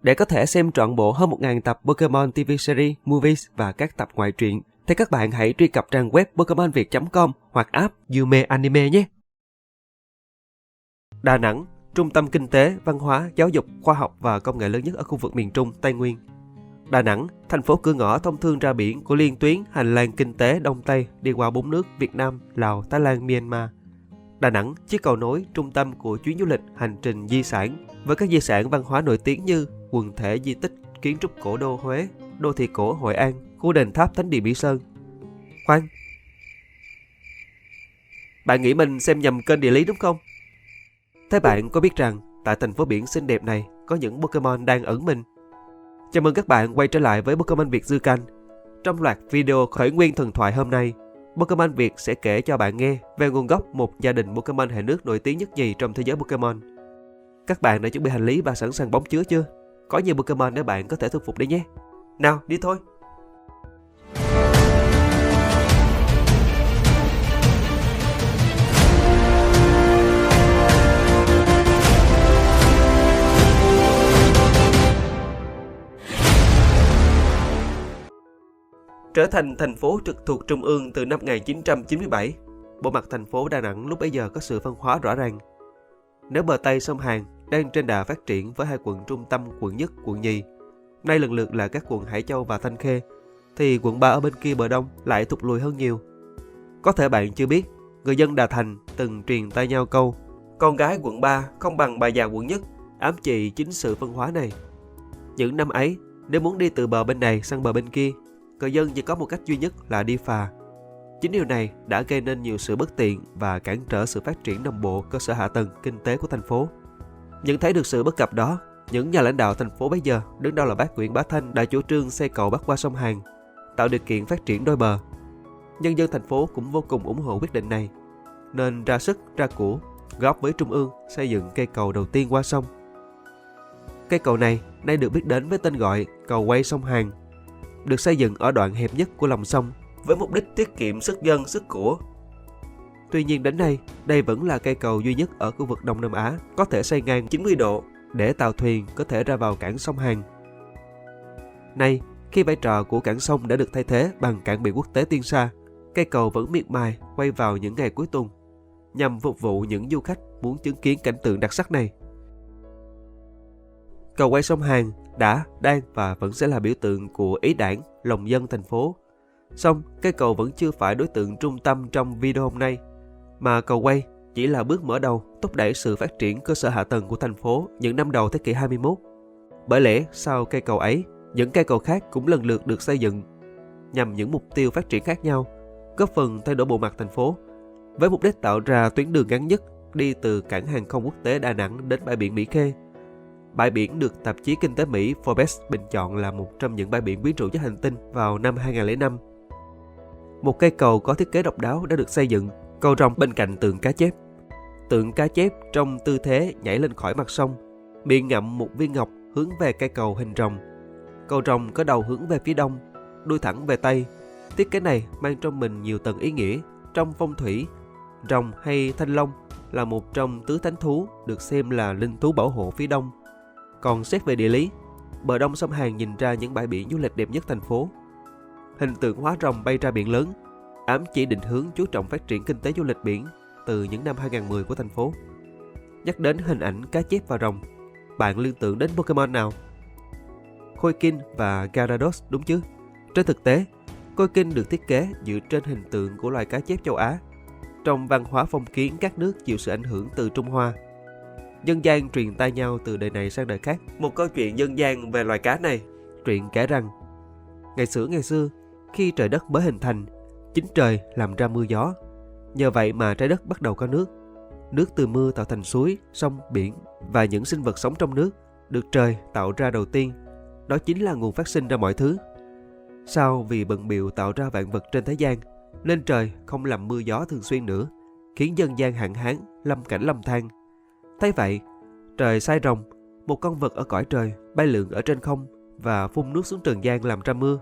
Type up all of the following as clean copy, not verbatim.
Để có thể xem trọn bộ hơn 1.000 tập Pokemon TV series, movies và các tập ngoại truyện, thì các bạn hãy truy cập trang web pokemonviet.com hoặc app Yume Anime nhé. Đà Nẵng, trung tâm kinh tế, văn hóa, giáo dục, khoa học và công nghệ lớn nhất ở khu vực miền Trung, Tây Nguyên. Đà Nẵng, thành phố cửa ngõ thông thương ra biển của liên tuyến hành lang kinh tế Đông Tây đi qua 4 nước Việt Nam, Lào, Thái Lan, Myanmar. Đà Nẵng, chiếc cầu nối trung tâm của chuyến du lịch hành trình di sản với các di sản văn hóa nổi tiếng như quần thể di tích kiến trúc cổ đô Huế, đô thị cổ Hội An, khu đền tháp Thánh Địa Mỹ Sơn. Khoan, bạn nghĩ mình xem nhầm kênh địa lý đúng không? Thế bạn có biết rằng tại thành phố biển xinh đẹp này có những Pokemon đang ẩn mình? Chào mừng các bạn quay trở lại với Pokemon Việt Dư Canh. Trong loạt video khởi nguyên thần thoại hôm nay, Pokemon Việt sẽ kể cho bạn nghe về nguồn gốc một gia đình Pokemon hệ nước nổi tiếng nhất nhì trong thế giới Pokemon. Các bạn đã chuẩn bị hành lý và sẵn sàng bóng chứa chưa? Có nhiều Pokemon để bạn có thể thu phục đấy nhé. Nào, đi thôi! Trở thành thành phố trực thuộc Trung ương từ năm 1997, bộ mặt thành phố Đà Nẵng lúc bấy giờ có sự phân hóa rõ ràng. Nếu bờ Tây sông Hàn đang trên đà phát triển với hai quận trung tâm quận Nhất, quận Nhì, nay lần lượt là các quận Hải Châu và Thanh Khê, thì quận 3 ở bên kia bờ Đông lại thụt lùi hơn nhiều. Có thể bạn chưa biết, người dân Đà Thành từng truyền tai nhau câu con gái quận 3 không bằng bà già quận Nhất, ám chỉ chính sự phân hóa này. Những năm ấy, nếu muốn đi từ bờ bên này sang bờ bên kia, người dân chỉ có một cách duy nhất là đi phà. Chính điều này đã gây nên nhiều sự bất tiện và cản trở sự phát triển đồng bộ cơ sở hạ tầng kinh tế của thành phố. Nhận thấy được sự bất cập đó, những nhà lãnh đạo thành phố bây giờ, đứng đầu là bác Nguyễn Bá Thanh, đã chủ trương xây cầu bắc qua sông Hàn, tạo điều kiện phát triển đôi bờ. Nhân dân thành phố cũng vô cùng ủng hộ quyết định này, nên ra sức ra của góp với Trung ương xây dựng cây cầu đầu tiên qua sông. Cây cầu này nay được biết đến với tên gọi cầu quay sông Hàn, được xây dựng ở đoạn hẹp nhất của lòng sông với mục đích tiết kiệm sức dân sức của. Tuy nhiên đến nay, đây vẫn là cây cầu duy nhất ở khu vực Đông Nam Á có thể xoay ngang 90 độ để tàu thuyền có thể ra vào cảng sông Hàn. Nay, khi vai trò của cảng sông đã được thay thế bằng cảng biển quốc tế Tiên Sa, cây cầu vẫn miệt mài quay vào những ngày cuối tuần nhằm phục vụ những du khách muốn chứng kiến cảnh tượng đặc sắc này. Cầu quay sông Hàn đã, đang và vẫn sẽ là biểu tượng của ý đảng, lòng dân thành phố. Song, cây cầu vẫn chưa phải đối tượng trung tâm trong video hôm nay, mà cầu quay chỉ là bước mở đầu thúc đẩy sự phát triển cơ sở hạ tầng của thành phố những năm đầu thế kỷ 21. Bởi lẽ, sau cây cầu ấy, những cây cầu khác cũng lần lượt được xây dựng nhằm những mục tiêu phát triển khác nhau, góp phần thay đổi bộ mặt thành phố, với mục đích tạo ra tuyến đường ngắn nhất đi từ cảng hàng không quốc tế Đà Nẵng đến bãi biển Mỹ Khê. Bãi biển được tạp chí kinh tế Mỹ Forbes bình chọn là một trong những bãi biển quyến rũ nhất hành tinh vào năm 2005. Một cây cầu có thiết kế độc đáo đã được xây dựng, cầu rồng bên cạnh tượng cá chép. Tượng cá chép trong tư thế nhảy lên khỏi mặt sông, miệng ngậm một viên ngọc hướng về cây cầu hình rồng. Cầu rồng có đầu hướng về phía đông, đuôi thẳng về tây. Thiết kế này mang trong mình nhiều tầng ý nghĩa. Trong phong thủy, rồng hay thanh long là một trong tứ thánh thú, được xem là linh thú bảo hộ phía đông. Còn xét về địa lý, bờ đông sông Hàn nhìn ra những bãi biển du lịch đẹp nhất thành phố. Hình tượng hóa rồng bay ra biển lớn, ám chỉ định hướng chú trọng phát triển kinh tế du lịch biển từ những năm 2010 của thành phố. Nhắc đến hình ảnh cá chép và rồng, bạn liên tưởng đến Pokemon nào? Khôi Kin và Gyarados đúng chứ? Trên thực tế, Khôi Kin được thiết kế dựa trên hình tượng của loài cá chép châu Á. Trong văn hóa phong kiến các nước chịu sự ảnh hưởng từ Trung Hoa, dân gian truyền tai nhau từ đời này sang đời khác. Một câu chuyện dân gian về loài cá này, truyện kể rằng ngày xưa, khi trời đất mới hình thành, chính trời làm ra mưa gió. Nhờ vậy mà trái đất bắt đầu có nước. Nước từ mưa tạo thành suối, sông, biển và những sinh vật sống trong nước được trời tạo ra đầu tiên. Đó chính là nguồn phát sinh ra mọi thứ. Sau vì bận bịu tạo ra vạn vật trên thế gian, nên trời không làm mưa gió thường xuyên nữa, khiến dân gian hạn hán, lâm cảnh lầm than. Thấy vậy, trời sai rồng, một con vật ở cõi trời, bay lượn ở trên không và phun nước xuống trần gian làm ra mưa.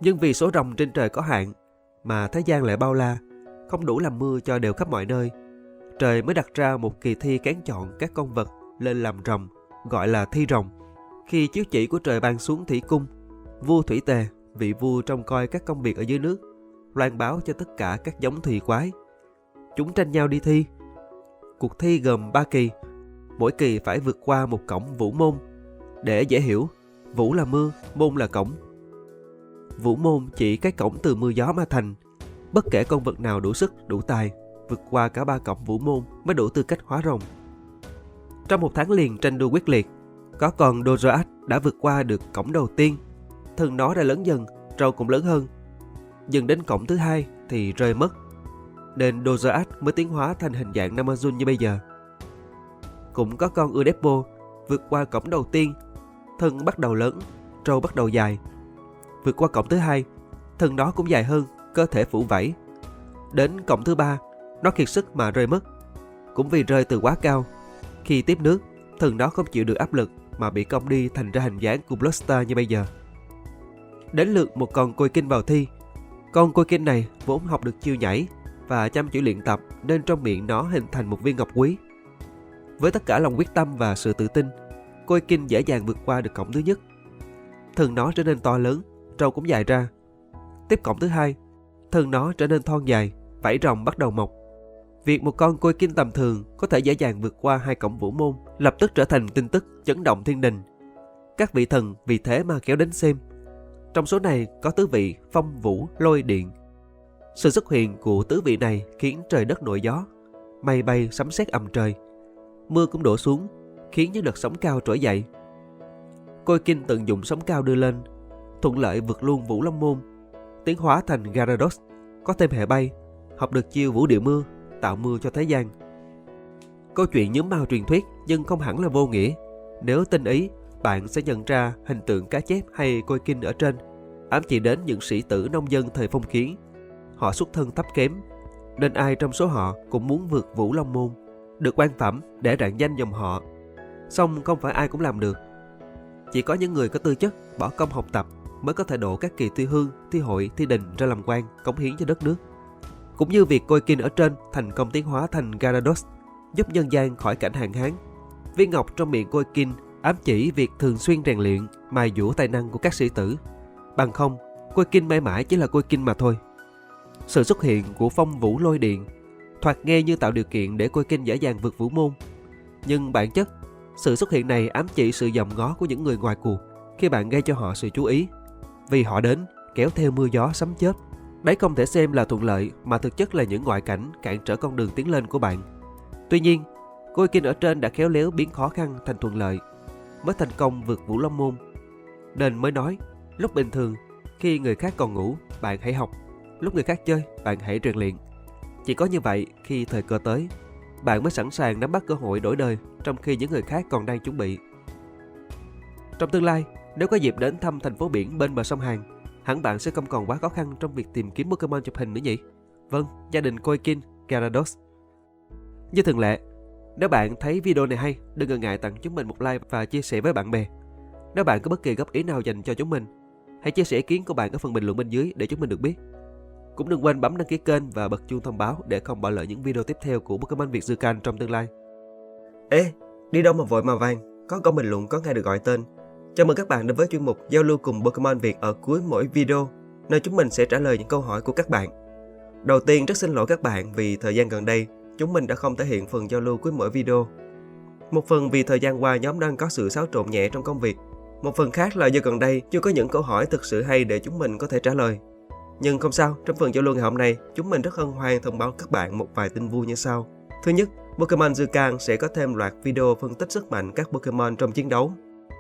Nhưng vì số rồng trên trời có hạn, mà thế gian lại bao la, không đủ làm mưa cho đều khắp mọi nơi, trời mới đặt ra một kỳ thi kén chọn các con vật lên làm rồng, gọi là thi rồng. Khi chiếu chỉ của trời ban xuống thủy cung, vua Thủy Tề, vị vua trông coi các công việc ở dưới nước, loan báo cho tất cả các giống thùy quái. Chúng tranh nhau đi thi. Cuộc thi gồm 3 kỳ, mỗi kỳ phải vượt qua một cổng vũ môn. Để dễ hiểu, vũ là mưa, môn là cổng. Vũ môn chỉ cái cổng từ mưa gió mà thành. Bất kể con vật nào đủ sức, đủ tài, vượt qua cả 3 cổng vũ môn mới đủ tư cách hóa rồng. Trong một tháng liền tranh đua quyết liệt, có con Doroad đã vượt qua được cổng đầu tiên. Thân nó đã lớn dần, trâu cũng lớn hơn. Dần đến cổng thứ 2 thì rơi mất, nên Doroad mới tiến hóa thành hình dạng Namazun như bây giờ. Cũng có con Udepo vượt qua cổng đầu tiên, thân bắt đầu lớn, trâu bắt đầu dài. Vượt qua cổng thứ 2, thân nó cũng dài hơn, cơ thể phủ vảy. Đến cổng thứ 3, nó kiệt sức mà rơi mất. Cũng vì rơi từ quá cao, khi tiếp nước, thân nó không chịu được áp lực mà bị cong đi thành ra hình dáng của Bloodstar như bây giờ. Đến lượt một con Côi Kinh vào thi. Con Côi Kinh này vốn học được chiêu nhảy và chăm chỉ luyện tập, nên trong miệng nó hình thành một viên ngọc quý. Với tất cả lòng quyết tâm và sự tự tin, Côi Kinh dễ dàng vượt qua được cổng thứ nhất. Thân nó trở nên to lớn, trâu cũng dài ra. Tiếp cổng thứ 2, thân nó trở nên thon dài, vảy rồng bắt đầu mọc. Việc một con Côi Kinh tầm thường có thể dễ dàng vượt qua 2 cổng vũ môn lập tức trở thành tin tức chấn động thiên đình. Các vị thần vì thế mà kéo đến xem. Trong số này có tứ vị Phong, Vũ, Lôi, Điện. Sự xuất hiện của tứ vị này khiến trời đất nổi gió, mây bay sấm sét ầm trời, mưa cũng đổ xuống, khiến những đợt sóng cao trỗi dậy. Côi Kinh tận dụng sóng cao đưa lên, thuận lợi vượt luôn Vũ Long Môn, tiến hóa thành Gyarados, có thêm hệ bay, học được chiêu Vũ Điệu Mưa, tạo mưa cho thế gian. Câu chuyện nhóm mao truyền thuyết nhưng không hẳn là vô nghĩa. Nếu tinh ý, bạn sẽ nhận ra hình tượng cá chép hay Côi Kinh ở trên ám chỉ đến những sĩ tử nông dân thời phong kiến. Họ xuất thân thấp kém, nên ai trong số họ cũng muốn vượt Vũ Long Môn, được quan phẩm để rạng danh dòng họ. Song không phải ai cũng làm được. Chỉ có những người có tư chất, bỏ công học tập mới có thể đổ các kỳ thi hương, thi hội, thi đình ra làm quan, cống hiến cho đất nước. Cũng như việc Côi Kinh ở trên thành công tiến hóa thành Gyarados, giúp nhân gian khỏi cảnh hạn hán. Viên ngọc trong miệng Côi Kinh ám chỉ việc thường xuyên rèn luyện, mài dũa tài năng của các sĩ tử. Bằng không, Côi Kinh mãi mãi chỉ là Côi Kinh mà thôi. Sự xuất hiện của Phong, Vũ, Lôi, Điện thoạt nghe như tạo điều kiện để Côi Kinh dễ dàng vượt vũ môn. Nhưng bản chất, sự xuất hiện này ám chỉ sự dòm ngó của những người ngoài cuộc khi bạn gây cho họ sự chú ý. Vì họ đến kéo theo mưa gió sấm chớp. Đấy không thể xem là thuận lợi mà thực chất là những ngoại cảnh cản trở con đường tiến lên của bạn. Tuy nhiên, Côi Kinh ở trên đã khéo léo biến khó khăn thành thuận lợi, mới thành công vượt Vũ Long Môn. Nên mới nói, lúc bình thường, khi người khác còn ngủ, bạn hãy học. Lúc người khác chơi, bạn hãy rèn luyện. Chỉ có như vậy, khi thời cơ tới, bạn mới sẵn sàng nắm bắt cơ hội đổi đời, trong khi những người khác còn đang chuẩn bị. Trong tương lai, nếu có dịp đến thăm thành phố biển bên bờ sông Hàn, hẳn bạn sẽ không còn quá khó khăn trong việc tìm kiếm Pokemon chụp hình nữa nhỉ? Vâng, gia đình Côi Kinh, Gyarados. Như thường lệ, nếu bạn thấy video này hay, đừng ngần ngại tặng chúng mình một like và chia sẻ với bạn bè. Nếu bạn có bất kỳ góp ý nào dành cho chúng mình, hãy chia sẻ ý kiến của bạn ở phần bình luận bên dưới để chúng mình được biết. Cũng đừng quên bấm đăng ký kênh và bật chuông thông báo để không bỏ lỡ những video tiếp theo của Pokemon Việt Dư-Can trong tương lai. Ê, đi đâu mà vội mà vàng, có câu bình luận có ngày được gọi tên. Chào mừng các bạn đến với chuyên mục giao lưu cùng Pokemon Việt ở cuối mỗi video, nơi chúng mình sẽ trả lời những câu hỏi của các bạn. Đầu tiên rất xin lỗi các bạn vì thời gian gần đây chúng mình đã không thể hiện phần giao lưu cuối mỗi video. Một phần vì thời gian qua nhóm đang có sự xáo trộn nhẹ trong công việc. Một phần khác là do gần đây chưa có những câu hỏi thực sự hay để chúng mình có thể trả lời. Nhưng không sao, trong phần giao lưu ngày hôm nay, chúng mình rất hân hoan thông báo các bạn một vài tin vui như sau. Thứ nhất, Pokemon Dư-Can sẽ có thêm loạt video phân tích sức mạnh các Pokemon trong chiến đấu.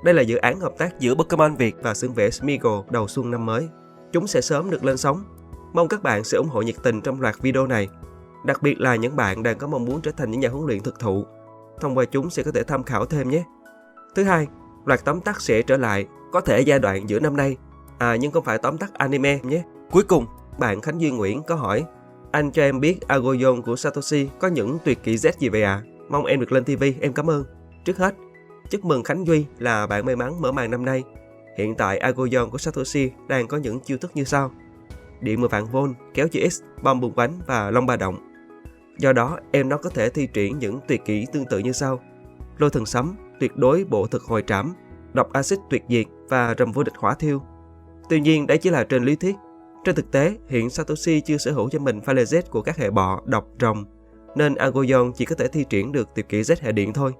Đây là dự án hợp tác giữa Pokemon Việt và xưởng vẽ Smeagol đầu xuân năm mới. Chúng sẽ sớm được lên sóng. Mong các bạn sẽ ủng hộ nhiệt tình trong loạt video này. Đặc biệt là những bạn đang có mong muốn trở thành những nhà huấn luyện thực thụ. Thông qua chúng sẽ có thể tham khảo thêm nhé. Thứ hai, loạt tóm tắt sẽ trở lại, có thể giai đoạn giữa năm nay. Nhưng không phải tóm tắt anime nhé. Cuối cùng, bạn Khánh Duy Nguyễn có hỏi: anh cho em biết Agoyon của Satoshi có những tuyệt kỹ Z gì vậy ạ? Mong em được lên TV, em cảm ơn. Trước hết, chúc mừng Khánh Duy là bạn may mắn mở màn năm nay. Hiện tại Agoyon của Satoshi đang có những chiêu thức như sau: Điện 10 vạn volt, kéo chữ X, bom bùng bánh và long ba động. Do đó, em nó có thể thi triển những tuyệt kỹ tương tự như sau: Lôi thần sấm, tuyệt đối bộ thực hồi trảm, độc axit tuyệt diệt và rầm vô địch hỏa thiêu. Tuy nhiên, đấy chỉ là trên lý thuyết. Trên thực tế, hiện Satoshi chưa sở hữu cho mình pha laser Z của các hệ bọ, độc, rồng, nên Algoyon chỉ có thể thi triển được tuyệt kỹ Z hệ điện thôi.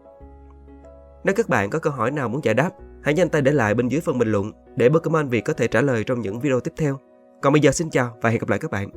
Nếu các bạn có câu hỏi nào muốn giải đáp, hãy nhanh tay để lại bên dưới phần bình luận để Pokemon Việt có thể trả lời trong những video tiếp theo. Còn bây giờ xin chào và hẹn gặp lại các bạn.